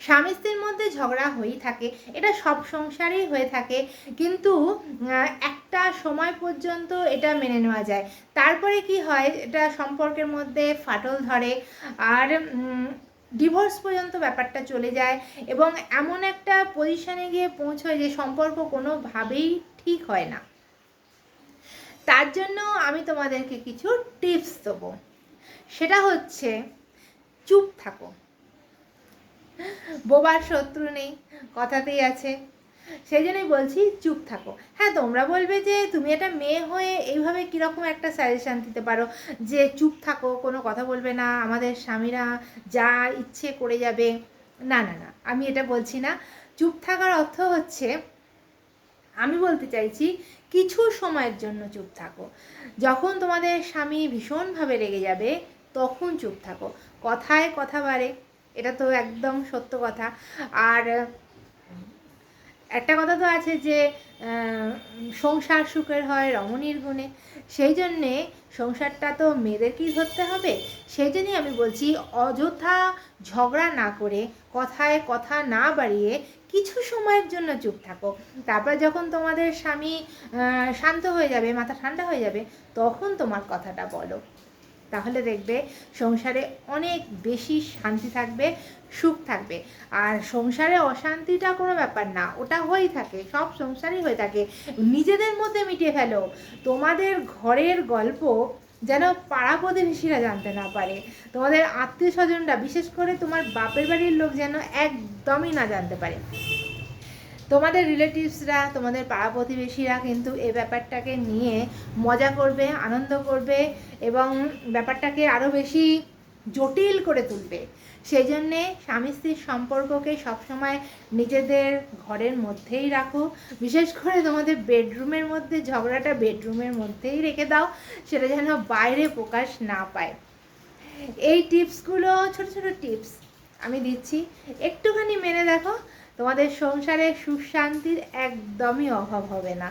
স্বামী স্ত্রীর মধ্যে ঝগড়া হয়েই থাকে, এটা সব সংসারেই হয়ে থাকে, কিন্তু একটা সময় পর্যন্ত এটা মেনে নেওয়া যায়। তারপরে কি হয়, এটা সম্পর্কের মধ্যে ফাটল ধরে, আর ডিভোর্স পর্যন্ত ব্যাপারটা চলে যায়, এবং এমন একটা পজিশনে গিয়ে পৌঁছয় যে সম্পর্ক কোনোভাবেই ঠিক হয় না। তার জন্য আমি তোমাদেরকে কিছু টিপস দেবো। সেটা হচ্ছে, চুপ থাকো। বোবার শত্রু নেই, কথাতেই আছে। সেই জন্যই বলছি চুপ থাকো। হ্যাঁ, তোমরা বলবে যে তুমি একটা মেয়ে হয়ে এইভাবে কীরকম একটা সাজেশান দিতে পারো যে চুপ থাকো, কোনো কথা বলবে না, আমাদের স্বামীরা যা ইচ্ছে করে যাবে। না না না, আমি এটা বলছি না। চুপ থাকার অর্থ হচ্ছে, আমি বলতে চাইছি কিছু সময়ের জন্য চুপ থাকো। যখন তোমাদের স্বামী ভীষণভাবে রেগে যাবে তখন চুপ থাকো। কথায় কথা বাড়ে, এটা তো একদম সত্য কথা। আর একটা কথা তো আছে যে সংসার সুখের হয় রমণীর গুণে। সেই জন্যে সংসারটা তো মেয়েদেরকেই ধরতে হবে। সেই জন্যই আমি বলছি, অযথা ঝগড়া না করে, কথায় কথা না বাড়িয়ে কিছু সময়ের জন্য চুপ থাকো। তারপর যখন তোমাদের স্বামী শান্ত হয়ে যাবে, মাথা ঠান্ডা হয়ে যাবে, তখন তোমার কথাটা বলো। তাহলে দেখবে সংসারে অনেক বেশি শান্তি থাকবে, সুখ থাকবে। আর সংসারে অশান্তিটা কোনো ব্যাপার না, ওটা হয়েই থাকে, সব সংসারেই হয়ে থাকে। নিজেদের মধ্যে মিটিয়ে ফেলো। তোমাদের ঘরের গল্প যেন পাড়া প্রতিবেশীরা জানতে না পারে, তোমাদের আত্মীয় স্বজনরা, বিশেষ করে তোমার বাপের বাড়ির লোক যেন একদমই না জানতে পারে। তোমাদের রিলেটিভসরা, তোমাদের পাড়া প্রতিবেশীরা কিন্তু এই ব্যাপারটাকে নিয়ে মজা করবে, আনন্দ করবে, এবং ব্যাপারটাকে আরও বেশি জটিল করে তুলবে। সেই জন্যে স্বামী স্ত্রীর সম্পর্ককে সবসময় নিজেদের ঘরের মধ্যেই রাখো। বিশেষ করে তোমাদের বেডরুমের মধ্যে ঝগড়াটা বেডরুমের মধ্যেই রেখে দাও, সেটা যেন বাইরে প্রকাশ না পায়। এই টিপসগুলো, ছোট ছোট টিপস আমি দিচ্ছি, একটুখানি মেনে দেখো, তোমাদের সংসারে সুখ শান্তির একদমই অভাব হবে না।